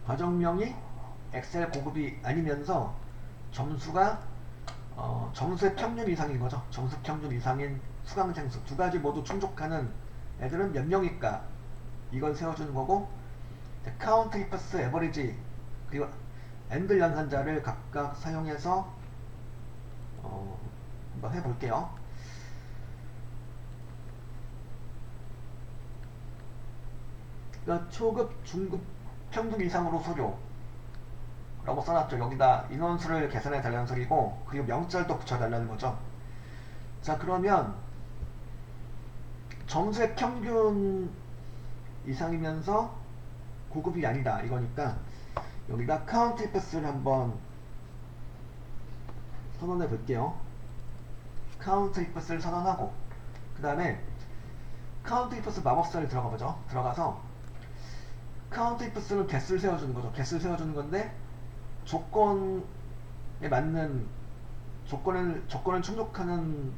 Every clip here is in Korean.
과정명이 엑셀 고급이 아니면서 점수가 점수의 평균 이상인 거죠. 점수 평균 이상인 수강생수 두 가지 모두 충족하는 애들은 몇 명일까? 이걸 세워주는 거고, 카운트 이퍼스 에버리지 그리고 엔드 연산자를 각각 사용해서 한번 해볼게요. 그러니까 초급, 중급, 평균 이상으로 소료 라고 써놨죠. 여기다 인원수를 계산해 달라는 소리고, 그리고 명절도 붙여달라는 거죠. 자, 그러면 점수의 평균 이상이면서 고급이 아니다 이거니까 여기다 카운트 이퍼스를 한번 선언해 볼게요. 카운트 이퍼스를 선언하고, 그 다음에 카운트 이퍼스 마법사를 들어가 보죠. 들어가서 카운트 이퍼스는 개수를 세워주는 거죠. 개수를 세워주는 건데, 조건에 맞는 조건을 충족하는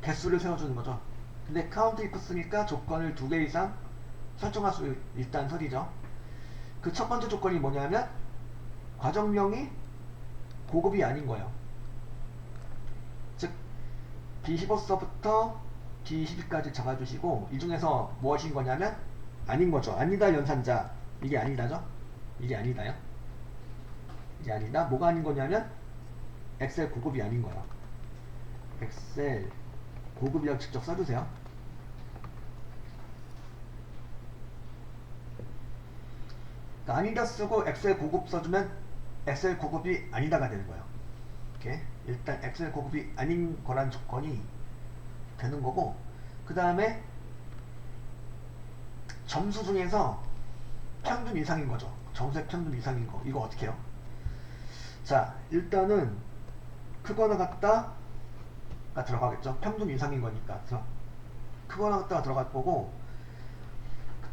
개수를 세워주는 거죠. 근데 카운트 이프스니까 조건을 2개 이상 설정할 수 있다는 소리죠. 그 첫 번째 조건이 뭐냐면 과정명이 고급이 아닌 거예요. 즉 B15서부터 B22까지 잡아주시고, 이 중에서 무엇인 거냐면 아닌 거죠. 아니다 연산자, 이게 아니다죠. 이게 아니다요. 이게 아니다. 뭐가 아닌 거냐면 엑셀 고급이 아닌 거예요. 엑셀 고급이라고 직접 써주세요. 그러니까 아니다 쓰고 엑셀 고급 써주면 엑셀 고급이 아니다가 되는 거예요. 이렇게 일단 엑셀 고급이 아닌 거란 조건이 되는 거고, 그 다음에 점수 중에서 평균 이상인 거죠. 점수의 평균 이상인 거. 이거 어떻게 해요? 자, 일단은 크거나 같다가 들어가겠죠. 평균 이상인 거니까. 그래서 크거나 같다가 들어갈 거고,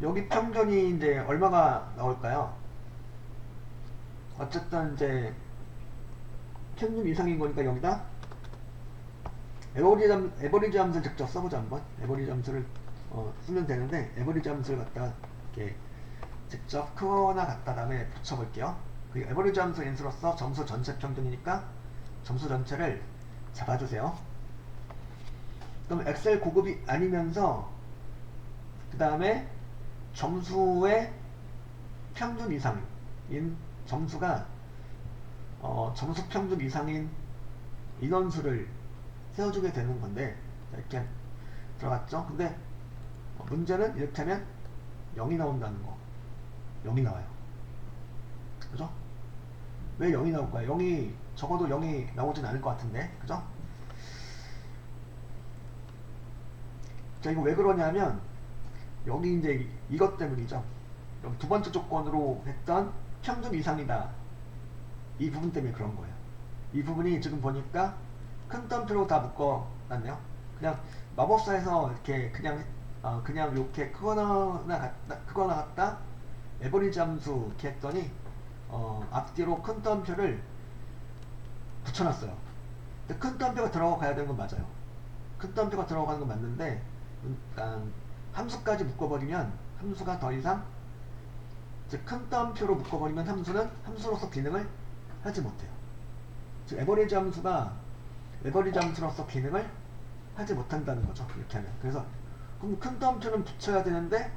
여기 평균이 이제 얼마가 나올까요? 어쨌든 이제 평균 이상인 거니까 여기다 에버리지 함수를 직접 써보자 한번. 에버리지 함수를 쓰면 되는데, 에버리지 함수를 갖다가 이렇게 직접 크거나 같다 다음에 붙여볼게요. 그리고 에버리지 함수 인수로서 점수 전체 평균이니까 점수 전체를 잡아주세요. 그럼 엑셀 고급이 아니면서 그 다음에 점수의 평균 이상인 점수가 점수 평균 이상인 인원수를 세워주게 되는 건데, 이렇게 들어갔죠. 근데 문제는 이렇게 하면 0이 나온다는 거. 0이 나와요. 그죠? 왜 0이 나올까요? 0이 적어도 0이 나오진 않을 것 같은데, 그죠? 자, 이거 왜 그러냐면 여기 이제 이것 때문이죠. 여기 두 번째 조건으로 했던 평균 이상이다, 이 부분 때문에 그런 거예요. 이 부분이 지금 보니까 큰 덤표로 다 묶어놨네요. 그냥 마법사에서 이렇게 그냥 이렇게 크거나 같다 에버리지 함수 이렇게 했더니 앞뒤로 큰 덤표를 붙여놨어요. 근데 큰 덤표가 들어가야 되는 건 맞아요. 큰 덤표가 들어가는 건 맞는데, 함수까지 묶어버리면 함수가 더 이상, 즉 큰 따옴표로 묶어버리면 함수는 함수로서 기능을 하지 못해요. 즉 에버리지 함수로서 기능을 하지 못한다는 거죠. 이렇게 하면. 그래서 그럼 큰 따옴표는 붙여야 되는데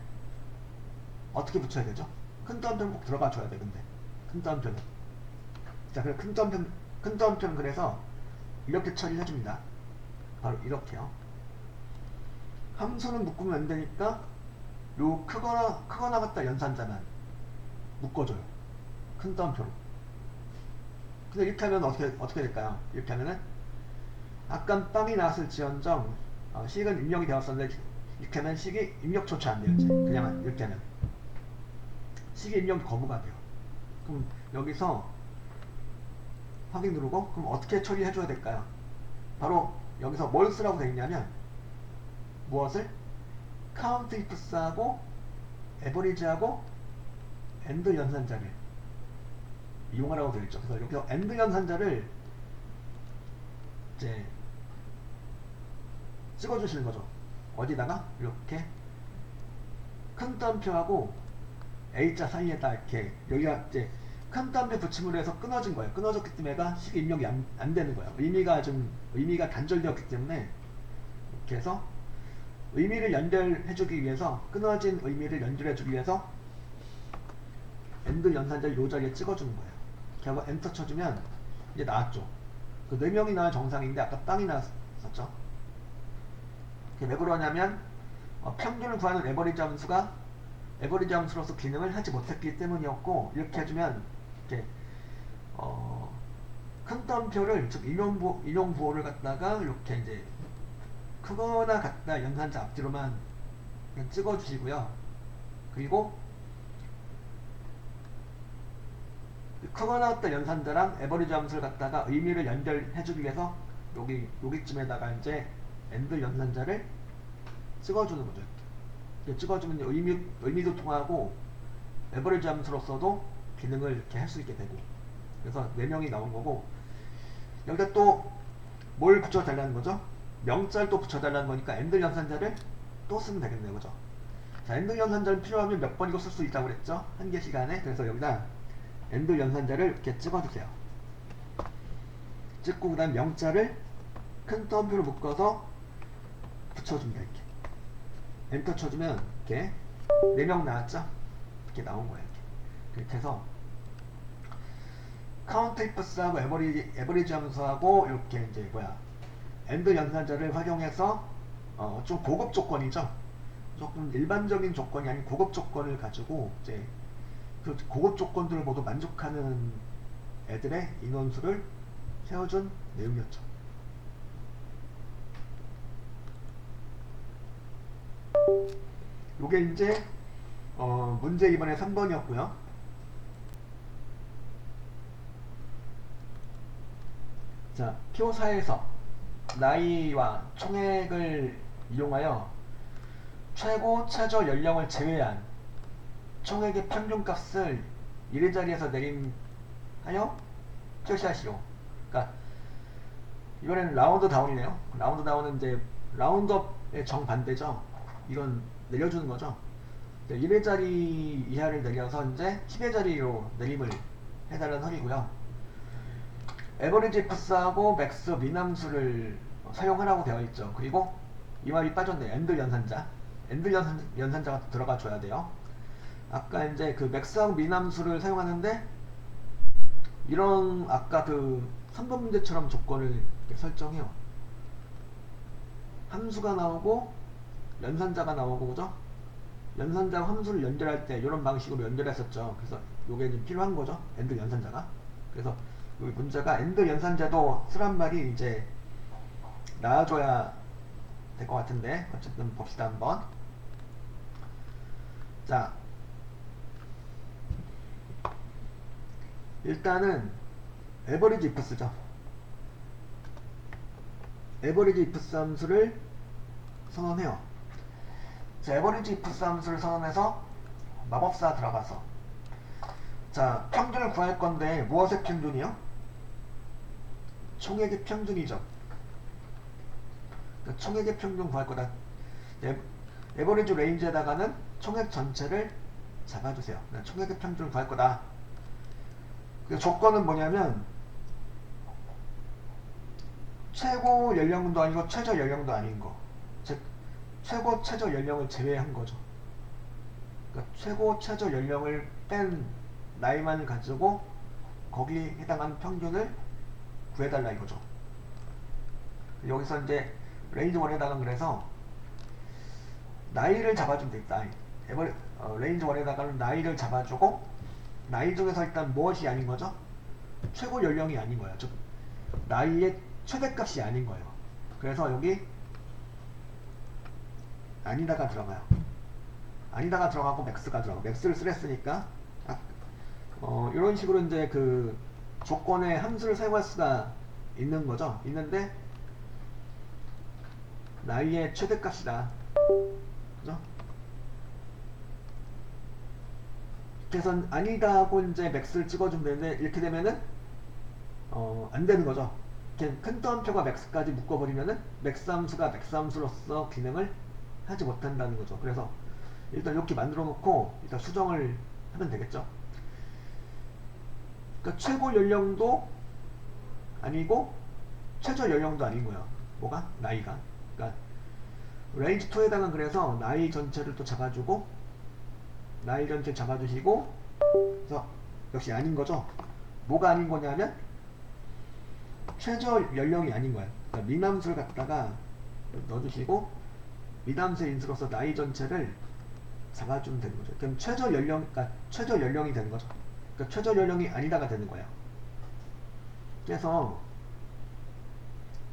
어떻게 붙여야 되죠? 큰 따옴표는 꼭 들어가 줘야 돼. 근데 큰 따옴표는, 자, 그래서 큰 따옴표는 그래서 이렇게 처리해 줍니다. 바로 이렇게요. 함수는 묶으면 안 되니까 요 크거나 같다 연산자만 묶어줘요. 큰 따옴표로. 근데 이렇게 하면 어떻게 될까요? 이렇게 하면은 아까 빵이 나왔을지언정 식은 입력이 되었었는데, 이렇게 하면 식이 입력조차 안 돼요. 이제 그냥 이렇게 하면 식이 입력 거부가 돼요. 그럼 여기서 확인 누르고, 그럼 어떻게 처리해 줘야 될까요? 바로 여기서 뭘 쓰라고 되어 있냐면, 무엇을? 카운트 ifs하고 에버리지하고 엔드 연산자를 이용하라고 되어 있죠. 그래서 여기서 엔드 연산자를 이제 찍어주시는 거죠. 어디다가? 이렇게 큰 따옴표하고 A자 사이에다 이렇게 여기가 이제 큰 따옴표 붙임으로 해서 끊어진 거예요. 끊어졌기 때문에 얘가 식 입력이 안 되는 거예요. 의미가 단절되었기 때문에 이렇게 해서 의미를 연결해주기 위해서 끊어진 의미를 연결해주기 위해서 엔드 연산자를 요 자리에 찍어주는 거예요. 이렇게 하고 엔터 쳐주면 이제 나왔죠. 그 4명이 나와 정상인데 아까 빵이 나왔었죠. 이게 왜 그러냐면 평균을 구하는 에버리지 함수로서 기능을 하지 못했기 때문이었고, 이렇게 해주면 이렇게 큰 따옴표를 즉 인용 부호를 갖다가 이렇게 이제 크거나 같다 연산자 앞뒤로만 그냥 찍어주시고요. 그리고 크거나 같다 연산자랑 에버리지 함수를 갖다가 의미를 연결해주기 위해서 여기쯤에다가 이제 엔드 연산자를 찍어주는 거죠. 이렇게 찍어주면 의미도 통하고 에버리지 함수로서도 기능을 이렇게 할 수 있게 되고, 그래서 4명이 나온 거고, 여기다 또 뭘 붙여달라는 거죠? 명자를 또 붙여달라는 거니까 엔드 연산자를 또 쓰면 되겠네요. 그죠? 자, 엔드 연산자를 필요하면 몇 번이고 쓸 수 있다고 그랬죠? 한 개 시간에. 그래서 여기다 엔드 연산자를 이렇게 찍어주세요. 찍고 그 다음 명자를 큰 따옴표로 묶어서 붙여줍니다. 이렇게 엔터 쳐주면 이렇게 4명 나왔죠? 이렇게 나온 거예요. 이렇게 해서 카운트 이프스하고 에버리지 함수하고 이렇게 이제 엔드 연산자를 활용해서 좀 고급 조건이죠. 조금 일반적인 조건이 아닌 고급 조건을 가지고 이제 그 고급 조건들을 모두 만족하는 애들의 인원수를 세워준 내용이었죠. 요게 이제 문제 2번의 3번이었고요. 자, Q4에서 나이와 총액을 이용하여 최고 최저 연령을 제외한 총액의 평균값을 1의 자리에서 내림하여 표시하시오. 그러니까 이번에는 라운드 다운이네요. 라운드 다운은 이제 라운드업의 정반대죠. 이건 내려주는 거죠. 1의 자리 이하를 내려서 이제 10의 자리로 내림을 해달라는 소리고요. 에버리지 ifs하고 맥스 미남수를 사용하라고 되어 있죠. 그리고 이 말이 빠졌네요. 엔드 연산자가 들어가 줘야 돼요. 아까 이제 그 맥스하고 미남수를 사용하는데 이런 아까 그 3번 문제처럼 조건을 설정해요. 함수가 나오고 연산자가 나오고, 그죠? 연산자와 함수를 연결할 때 이런 방식으로 연결했었죠. 그래서 이게 좀 필요한 거죠. 엔드 연산자가. 그래서 여기 문제가 엔드 연산자도 쓰란 말이 이제 나와줘야 될 것 같은데, 어쨌든 봅시다 한번. 자, 일단은 에버리지 ifs죠. 에버리지 ifs 함수를 선언해요. 자, 에버리지 ifs 함수를 선언해서 마법사 들어가서, 자, 평균을 구할 건데 무엇의 평균이요? 총액의 평균이죠. 그러니까 총액의 평균 구할 거다. 에버리지 레인지에다가는 총액 전체를 잡아주세요. 총액의 평균을 구할 거다. 그 조건은 뭐냐면 최고 연령도 아니고 최저 연령도 아닌 거. 즉 최고 최저 연령을 제외한 거죠. 그러니까 최고 최저 연령을 뺀 나이만 가지고 거기에 해당하는 평균을 구해달라 이거죠. 여기서 이제 레인지 1에다가 그래서 나이를 잡아주면 되겠다. 레인지 1에다가는 나이를 잡아주고, 나이 중에서 일단 무엇이 아닌 거죠? 최고 연령이 아닌 거예요. 즉 나이의 최대값이 아닌 거예요. 그래서 여기 아니다가 들어가요. 아니다가 들어가고 맥스가 들어가고, 맥스를 쓰랬으니까 이런 식으로 이제 그 조건에 함수를 사용할 수가 있는 거죠. 있는데 나이의 최대값이다. 그죠? 그래서 아니다 하고 이제 맥스를 찍어주면 되는데, 이렇게 되면은 안 되는 거죠. 이렇게 큰 따옴표가 맥스까지 묶어버리면은 맥스 함수가 맥스 함수로서 기능을 하지 못한다는 거죠. 그래서 일단 이렇게 만들어 놓고 일단 수정을 하면 되겠죠. 그러니까 최고 연령도 아니고 최저 연령도 아닌 거야. 뭐가? 나이가. 그러니까 레인지 2 해당은 그래서 나이 전체를 또 잡아주고 나이 전체 잡아주시고 그래서 역시 아닌 거죠. 뭐가 아닌 거냐면 최저 연령이 아닌 거야. 그러니까 미남수를 갖다가 넣어주시고 미남수의 인수로서 나이 전체를 잡아주면 되는 거죠. 그럼 최저 연령, 그러니까 최저 연령이 되는 거죠. 그러니까 최저 연령이 아니다가 되는 거예요. 그래서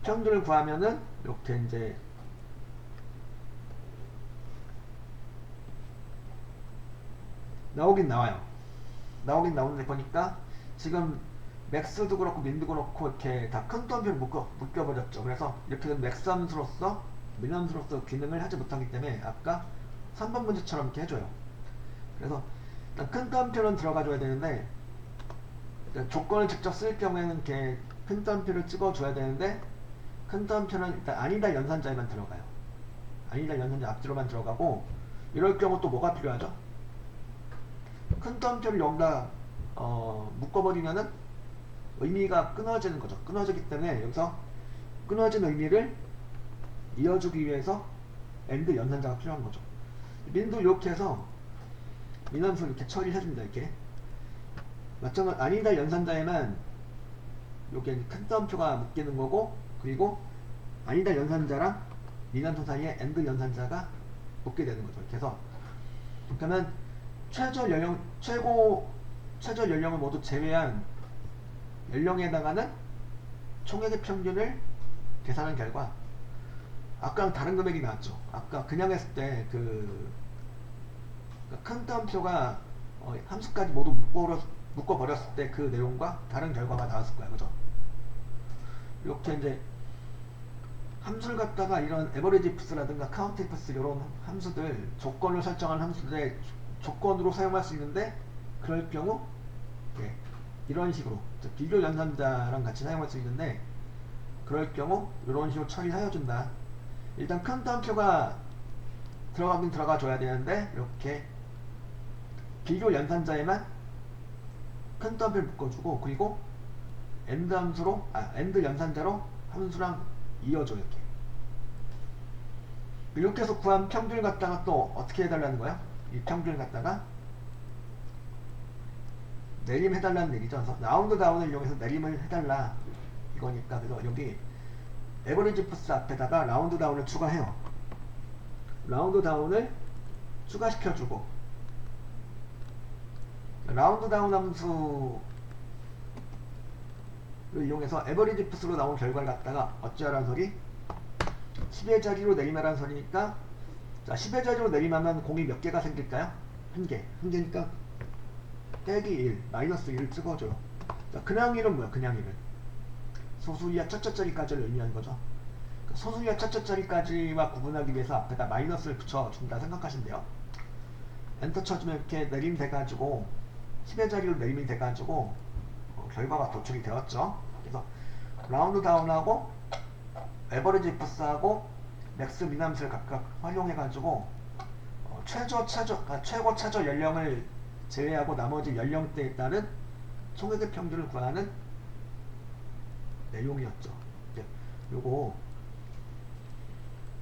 평균을 구하면은 이렇게 이제 나오긴 나와요. 나오긴 나오는데 보니까 지금 맥스도 그렇고 민도 그렇고 이렇게 다 큰 덤벨 묶여버렸죠. 그래서 이렇게 된 맥스 함수로서 민함수로서 기능을 하지 못하기 때문에 아까 3번 문제처럼 이렇게 해줘요. 그래서 일단 큰 덤표는 들어가줘야 되는데 조건을 직접 쓸 경우에는 이렇게 큰 덤표를 찍어줘야 되는데 큰 덤표는 일단 아니다 연산자에만 들어가요. 아니다 연산자 앞뒤로만 들어가고 이럴 경우 또 뭐가 필요하죠? 큰 덤표를 여기다 묶어버리면은 의미가 끊어지는 거죠. 끊어지기 때문에 여기서 끊어진 의미를 이어주기 위해서 AND 연산자가 필요한 거죠. 민도 이렇게 해서 민함수 이렇게 처리해줍니다. 이렇게 마찬가지 아니다 연산자에만 요게 큰 덤표가 묶이는 거고 그리고 아니다 연산자랑 민함수 사이에 AND 연산자가 묶게 되는 거죠. 이렇게 해서 그러면 최저 연령을 모두 제외한 연령에 해당하는 총액의 평균을 계산한 결과 아까랑 다른 금액이 나왔죠. 아까 그냥 했을 때 큰 덤표가 함수까지 모두 묶어버렸을 때 그 내용과 다른 결과가 나왔을 거야. 그죠? 이렇게 이제 함수를 갖다가 이런 에버리지 ifs라든가 카운트 ifs 이런 함수들 조건을 설정한 함수들의 조건으로 사용할 수 있는데 그럴 경우 이런 식으로 비교 연산자랑 같이 사용할 수 있는데 그럴 경우 이런 식으로 처리하여 준다. 일단 큰 덤표가 들어가긴 들어가 줘야 되는데 이렇게 비교 연산자에만 큰 덤표를 묶어주고 그리고 AND 함수로 AND 연산자로 함수랑 이어줘. 이렇게 해서 구한 평균을 갖다가 또 어떻게 해달라는 거야? 이 평균을 갖다가 내림 해달라는 얘기죠. 그래서 라운드 다운을 이용해서 내림을 해달라 이거니까 그래서 여기 에버리지 ifs 앞에다가 라운드 다운을 추가해요. 라운드 다운을 추가시켜주고 라운드 다운 함수를 이용해서 에버리지 ifs로 나온 결과를 갖다가 어찌하라는 소리? 10의 자리로 내림하라는 소리니까 자 10의 자리로 내림하면 공이 몇 개가 생길까요? 1개. 1개니까 빼기 1, 마이너스 1을 찍어줘요. 자, 그냥 1은 뭐야? 그냥 1은 소수 이하 첫째 자리까지를 의미하는 거죠. 소수 이하 첫째 자리까지와 구분하기 위해서 앞에다 마이너스를 붙여준다 생각하시면 돼요. 엔터 쳐주면 이렇게 내림 돼가지고 10의 자리로 내림이 돼가지고 결과가 도출이 되었죠. 그래서 라운드 다운하고 에버리지 ifs하고 맥스 미남수를 각각 활용해가지고 최고 최저 연령을 제외하고 나머지 연령대에 따른 총액의 평균을 구하는 내용이었죠. 요거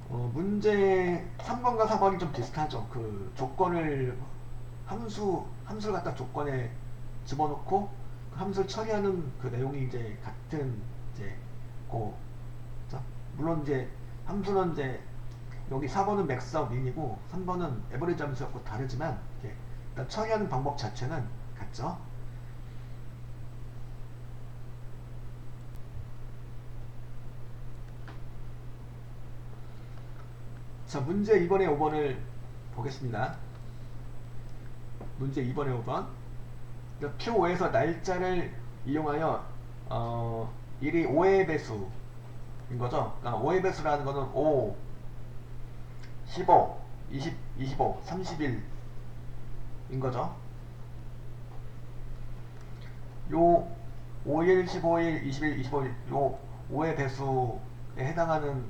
문제 3번과 4번이 좀 비슷하죠. 그 조건을 함수를 갖다 조건에 집어넣고 그 함수를 처리하는 그 내용이 이제 같은 이제 물론 이제 함수는 이제 여기 4번은 맥스하고 민이고 3번은 에버리지 함수였고 다르지만 일단 처리하는 방법 자체는 같죠. 자, 문제 2번에 5번을 보겠습니다. 문제 2번에 5번. 표 5에서 날짜를 이용하여 1이 5의 배수인 거죠. 그러니까 5의 배수라는 거는 5, 15, 20, 25, 31 인 거죠. 요 5일, 15일, 20일, 25일 요 5의 배수에 해당하는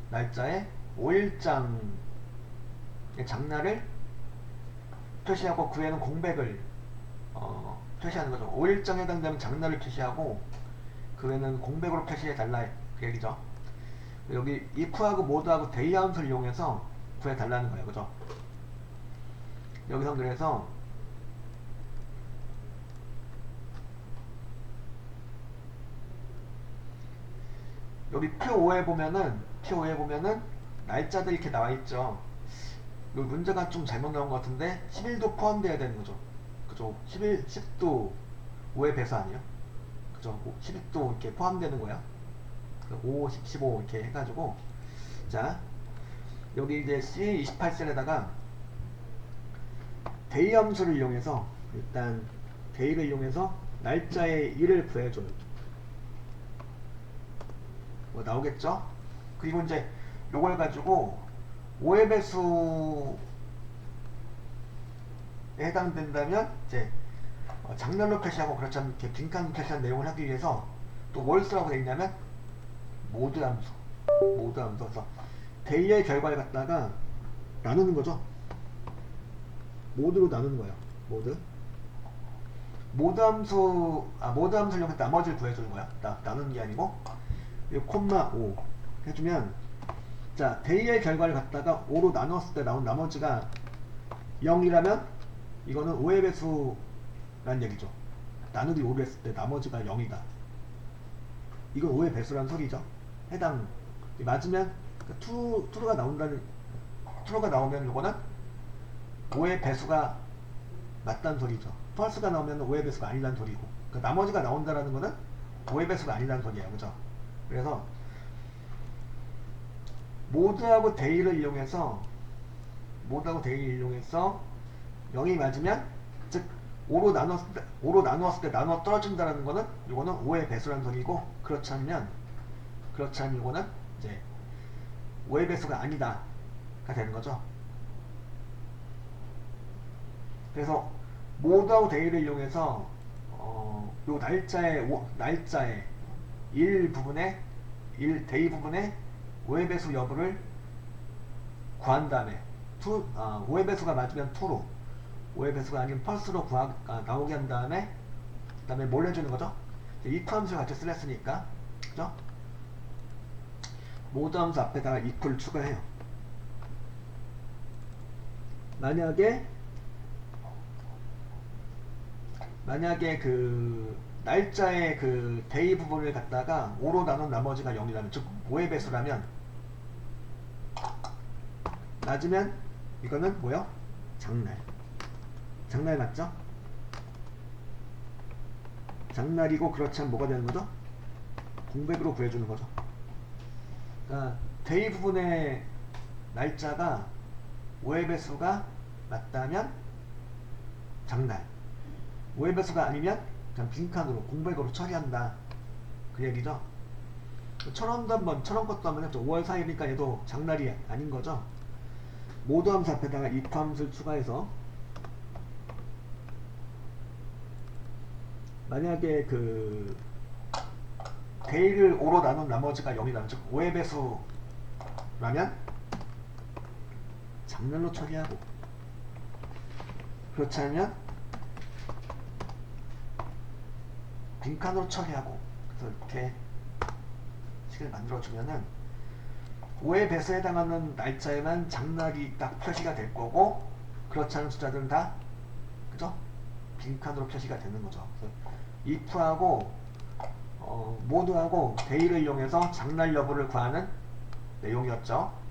날짜에 5일장의 장날을 표시하고 구에는 공백을 표시하는 거죠. 5일정에 해당되면 장날을 표시하고 구에는 공백으로 표시해 달라 그 얘기죠. 여기 if하고 mode하고 day 함수를 이용해서 구해 달라는 거예요. 그죠? 여기서 그래서 여기 P5에 보면은 날짜들이 이렇게 나와 있죠. 여기 문제가 좀 잘못 나온 것 같은데 11도 포함되어야 되는 거죠. 그죠? 10도 5의 배수 아니에요? 그죠? 11도 이렇게 포함되는 거야. 5, 10, 15 이렇게 해가지고 자 여기 이제 C28셀에다가 데이 함수를 이용해서 일단 데이를 이용해서 날짜의 1을 구해줘요. 뭐 나오겠죠? 그리고 이제 요걸 가지고 5의 배수에 해당된다면 이제 장날로 표시하고 그렇지 않은 이렇게 빈칸 표시한 내용을 하기 위해서 또 뭘 쓰라고 되어 있냐면 모드 함수 그래서 데이의 결과를 갖다가 나누는 거죠. 모드로 나누는 거예요. 모드 함수를 이용해서 나머지를 구해주는 거야. 나누는 게 아니고 콤마 5 해주면 자 데이의 결과를 갖다가 5로 나눴을 때 나온 나머지가 0이라면 이거는 5의 배수란 얘기죠. 나누기 5를 했을 때 나머지가 0이다. 이건 5의 배수란 소리죠. 해당 맞으면 true가 나오면 이거는 5의 배수가 맞다는 소리죠. false가 나오면 5의 배수가 아니라는 소리고 그러니까 나머지가 나온다라는 거는 5의 배수가 아니라는 소리예요. 그죠? 그래서 모드하고 데이를 이용해서 0이 맞으면 즉 5로 나누었을 때 나누어 떨어진다라는 거는 이거는 5의 배수라는 소리고 그렇지 않으면 이거는 이제 5의 배수가 아니다가 되는 거죠. 그래서 모드하고 데이를 이용해서 요 날짜의 데이 부분에 5의 배수 여부를 구한 다음에 5의 배수가 맞으면 true로 5의 배수가 아니면 false로 나오게 한 다음에 그 다음에 뭘 해주는 거죠? if 함수를 같이 쓰랬으니까 그죠? 모드 함수 앞에다가 equal 추가해요. 만약에 그 날짜의 그 데이 부분을 갖다가 5로 나눈 나머지가 0이라면 즉 5의 배수라면 맞으면 이거는 뭐요? 장날 맞죠? 장날이고 그렇지 않으면 뭐가 되는 거죠? 공백으로 구해주는 거죠. 그러니까 데이 부분의 날짜가 5의 배수가 맞다면 장날 5의 배수가 아니면 그냥 빈칸으로 공백으로 처리한다 그 얘기죠. 천원도 한번 천원 것도 한번 했죠. 5월 4일이니까 얘도 장날이 아닌 거죠. 모드 함수 앞에다가 if 함수를 추가해서 만약에 그 데이를 5로 나눈 나머지가 0이라면 즉 5의 배수라면 장날로 처리하고 그렇지 않으면 빈칸으로 처리하고 그래서 이렇게 식을 만들어주면은 5의 배수에 해당하는 날짜에만 장날이 딱 표시가 될 거고 그렇지 않은 숫자들은 다 그죠? 빈칸으로 표시가 되는 거죠. if하고 모드하고 데이를 이용해서 장날 여부를 구하는 내용이었죠.